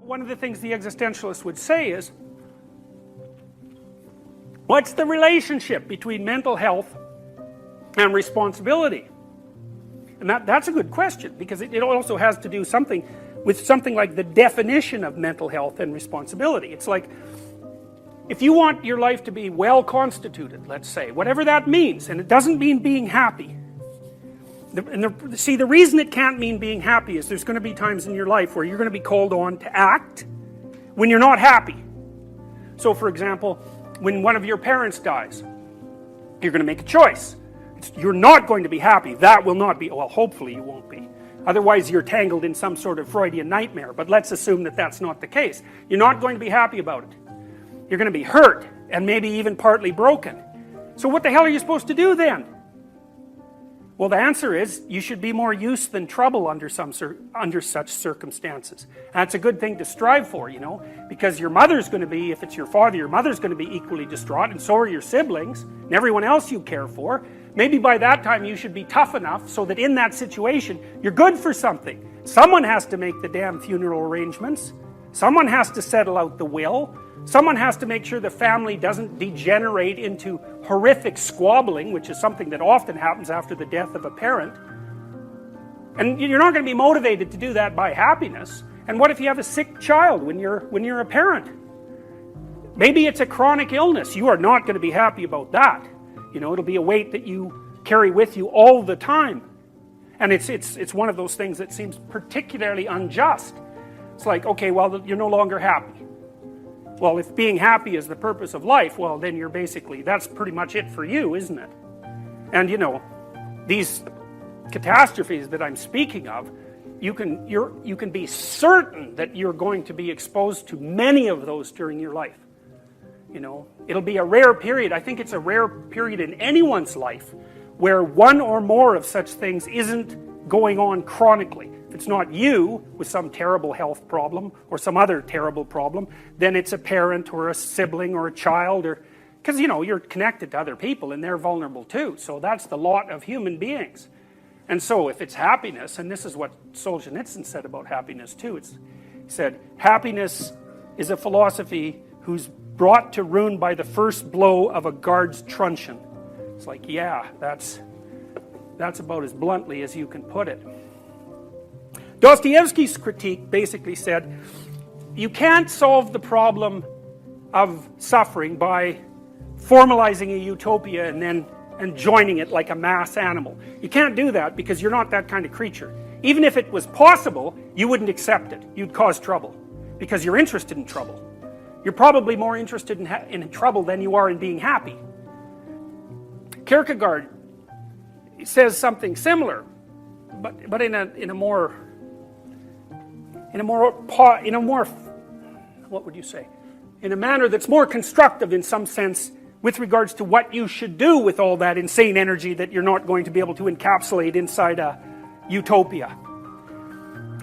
One of the things the existentialists would say is, what's the relationship between mental health and responsibility? And that's a good question, because it also has to do with something like the definition of mental health and responsibility. It's like, if you want your life to be well constituted, let's say, whatever that means, and it doesn't mean being happy. See, the reason it can't mean being happy is there's going to be times in your life where you're going to be called on to act when you're not happy. So for example, when one of your parents dies, you're going to make a choice. You're not going to be happy. That will not be, well, hopefully you won't be. Otherwise you're tangled in some sort of Freudian nightmare, but let's assume that that's not the case. You're not going to be happy about it. You're going to be hurt, and maybe even partly broken. So what the hell are you supposed to do then? Well, the answer is, you should be more use than trouble under such circumstances. And that's a good thing to strive for, you know, because your mother's going to be, if it's your father, your mother's going to be equally distraught, and so are your siblings, and everyone else you care for. Maybe by that time you should be tough enough so that in that situation, you're good for something. Someone has to make the damn funeral arrangements. Someone has to settle out the will. Someone has to make sure the family doesn't degenerate into horrific squabbling, which is something that often happens after the death of a parent. And you're not going to be motivated to do that by happiness. And what if you have a sick child when you're a parent? Maybe it's a chronic illness. You are not going to be happy about that. You know, it'll be a weight that you carry with you all the time. And it's one of those things that seems particularly unjust. It's like, okay, well, you're no longer happy. Well, if being happy is the purpose of life, well, then you're basically, that's pretty much it for you, isn't it? And you know, these catastrophes that I'm speaking of, you can be certain that you're going to be exposed to many of those during your life. You know, it'll be a rare period. I think it's a rare period in anyone's life where one or more of such things isn't going on chronically. If it's not you with some terrible health problem or some other terrible problem, then it's a parent or a sibling or a child, or because you know you're connected to other people and they're vulnerable too. So that's the lot of human beings. And so if it's happiness, and this is what Solzhenitsyn said about happiness too, he said, happiness is a philosophy who's brought to ruin by the first blow of a guard's truncheon. It's like, yeah, that's about as bluntly as you can put it. Dostoevsky's critique basically said, you can't solve the problem of suffering by formalizing a utopia and joining it like a mass animal. You can't do that because you're not that kind of creature. Even if it was possible, you wouldn't accept it. You'd cause trouble because you're interested in trouble. You're probably more interested in trouble than you are in being happy. Kierkegaard says something similar, but in a more what would you say? In a manner that's more constructive in some sense with regards to what you should do with all that insane energy that you're not going to be able to encapsulate inside a utopia.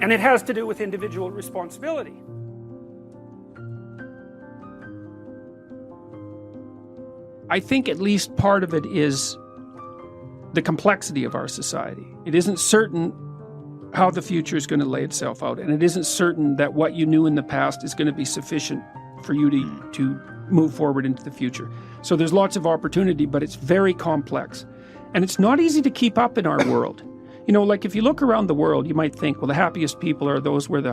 And it has to do with individual responsibility. I think at least part of it is the complexity of our society. It isn't certain how the future is going to lay itself out, and it isn't certain that what you knew in the past is going to be sufficient for you to move forward into the future. So there's lots of opportunity, but it's very complex. And it's not easy to keep up in our world. You know, like if you look around the world, you might think, well, the happiest people are those where the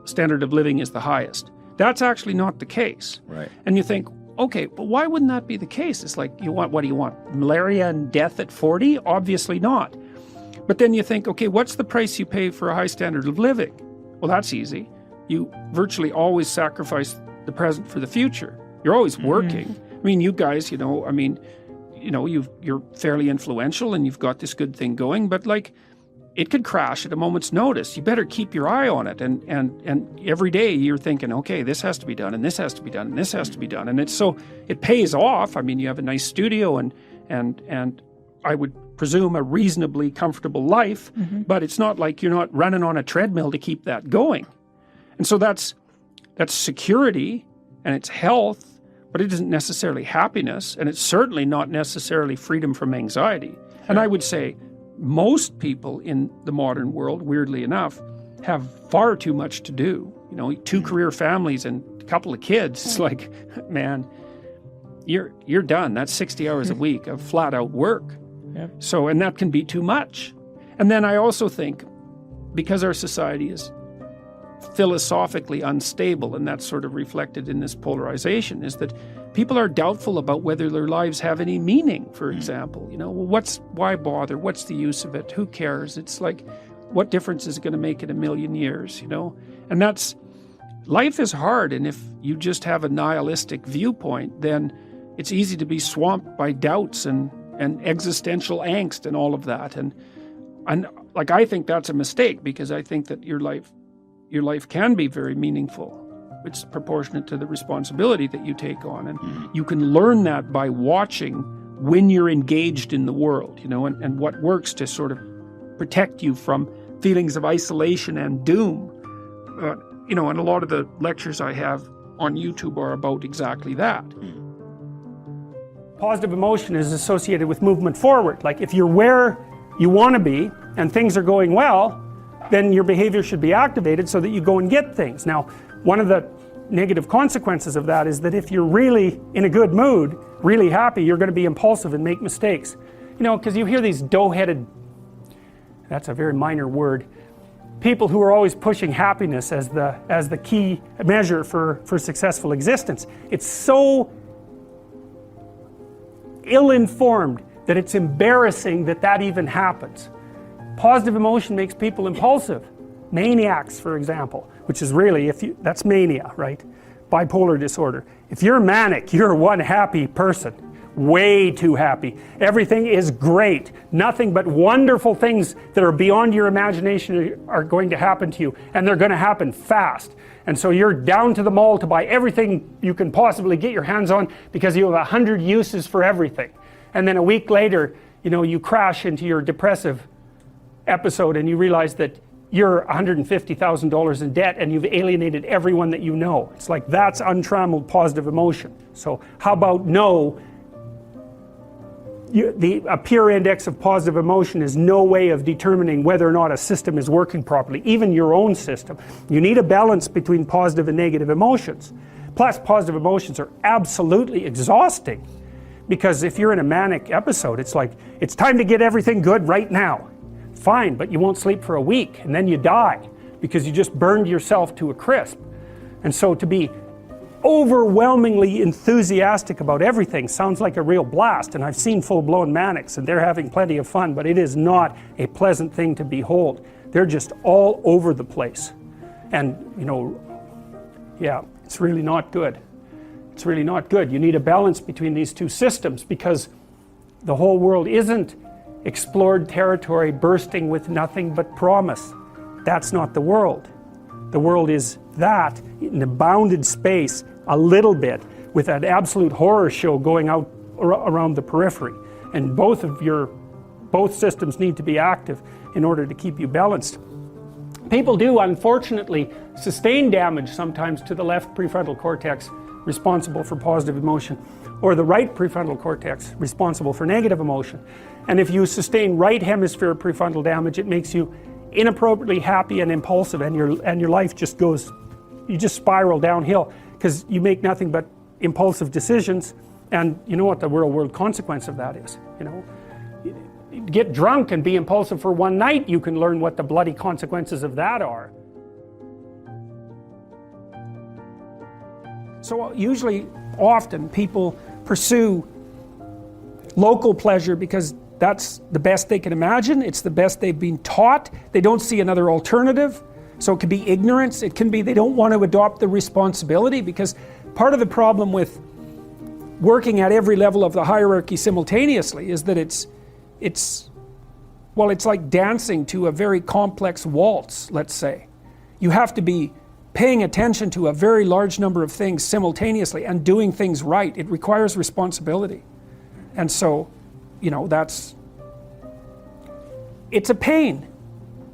standard of living is the highest. That's actually not the case. Right. And you think, okay, but why wouldn't that be the case? It's like, what do you want? Malaria and death at 40? Obviously not. But then you think, okay, what's the price you pay for a high standard of living? Well, that's easy. You virtually always sacrifice the present for the future. You're always working. I mean, you guys, you're fairly influential and you've got this good thing going, but like, it could crash at a moment's notice. You better keep your eye on it. And every day you're thinking, okay, this has to be done, and this has to be done, and this has to be done. And it pays off. I mean, you have a nice studio and I would presume a reasonably comfortable life, but it's not like you're not running on a treadmill to keep that going. And so that's security and it's health, but it isn't necessarily happiness, and it's certainly not necessarily freedom from anxiety. Sure. And I would say most people in the modern world, weirdly enough, have far too much to do. you know, 2 career families and a couple of kids, it's like, man, you're done. That's 60 hours a week of flat out work. Yeah. So, and that can be too much. And then I also think, because our society is philosophically unstable, and that's sort of reflected in this polarization, is that people are doubtful about whether their lives have any meaning, for example. You know, well, why bother? What's the use of it? Who cares? It's like, what difference is it going to make in a million years, you know? And life is hard, and if you just have a nihilistic viewpoint, then it's easy to be swamped by doubts and existential angst and all of that. And like, I think that's a mistake, because I think that your life can be very meaningful. It's proportionate to the responsibility that you take on. And you can learn that by watching when you're engaged in the world, you know, and what works to sort of protect you from feelings of isolation and doom. You know, and a lot of the lectures I have on YouTube are about exactly that. Positive emotion is associated with movement forward. Like, if you're where you want to be and things are going well, then your behavior should be activated so that you go and get things. Now, one of the negative consequences of that is that if you're really in a good mood, really happy, you're going to be impulsive and make mistakes. You know, because you hear these dough-headed, that's a very minor word, people who are always pushing happiness as the key measure for successful existence. It's so ill-informed that it's embarrassing that even happens. Positive emotion makes people impulsive. Maniacs, for example, which is really, that's mania, right? Bipolar disorder. If you're manic, you're one happy person. Way too happy. Everything is great. Nothing but wonderful things that are beyond your imagination are going to happen to you, and they're going to happen fast. And so you're down to the mall to buy everything you can possibly get your hands on, because you have 100 uses for everything. And then a week later, you know, you crash into your depressive episode and you realize that you're $150,000 in debt and you've alienated everyone that you know. It's like, that's untrammeled positive emotion. So how about no? A pure index of positive emotion is no way of determining whether or not a system is working properly, even your own system. You need a balance between positive and negative emotions. Plus, positive emotions are absolutely exhausting, because if you're in a manic episode, it's like, it's time to get everything good right now. Fine, but you won't sleep for a week, and then you die because you just burned yourself to a crisp. And so to be overwhelmingly enthusiastic about everything sounds like a real blast, and I've seen full-blown manics and they're having plenty of fun, but it is not a pleasant thing to behold. They're just all over the place, and you know, yeah, it's really not good. It's really not good. You need a balance between these two systems, because the whole world isn't explored territory bursting with nothing but promise. That's not the world. The world is that in a bounded space, a little bit, with an absolute horror show going out around the periphery. And both systems need to be active in order to keep you balanced. People do, unfortunately, sustain damage sometimes to the left prefrontal cortex, responsible for positive emotion, or the right prefrontal cortex, responsible for negative emotion. And if you sustain right hemisphere prefrontal damage, it makes you inappropriately happy and impulsive, and your life just goes, you just spiral downhill, because you make nothing but impulsive decisions. And you know what the real world consequence of that is, you know? Get drunk and be impulsive for one night, you can learn what the bloody consequences of that are. So usually, often, people pursue local pleasure because that's the best they can imagine. It's the best they've been taught. They don't see another alternative. So it can be ignorance. It can be they don't want to adopt the responsibility, because part of the problem with working at every level of the hierarchy simultaneously is that it's like dancing to a very complex waltz, let's say. You have to be paying attention to a very large number of things simultaneously and doing things right. It requires responsibility. And so, you know, it's a pain.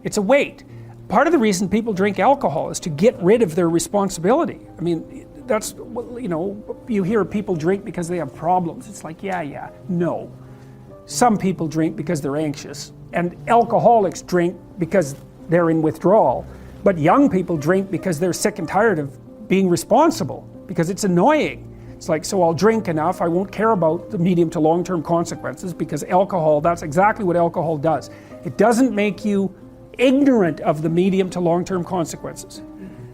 It's a weight. Part of the reason people drink alcohol is to get rid of their responsibility. I mean, that's, you know, you hear people drink because they have problems. It's like, yeah, no. Some people drink because they're anxious, and alcoholics drink because they're in withdrawal. But young people drink because they're sick and tired of being responsible, because it's annoying. It's like, so I'll drink enough, I won't care about the medium to long-term consequences, because alcohol, that's exactly what alcohol does. It doesn't make you ignorant of the medium to long-term consequences,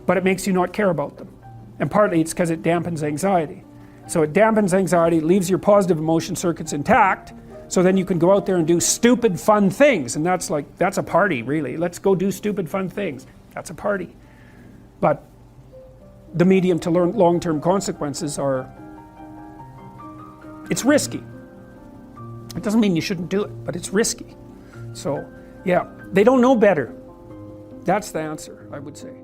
but it makes you not care about them. And partly it's because it dampens anxiety. So it dampens anxiety, it leaves your positive emotion circuits intact, so then you can go out there and do stupid fun things, and that's a party, really. Let's go do stupid fun things. That's a party. But the medium to long-term consequences are, it's risky. It doesn't mean you shouldn't do it, but it's risky. So, yeah, they don't know better. That's the answer, I would say.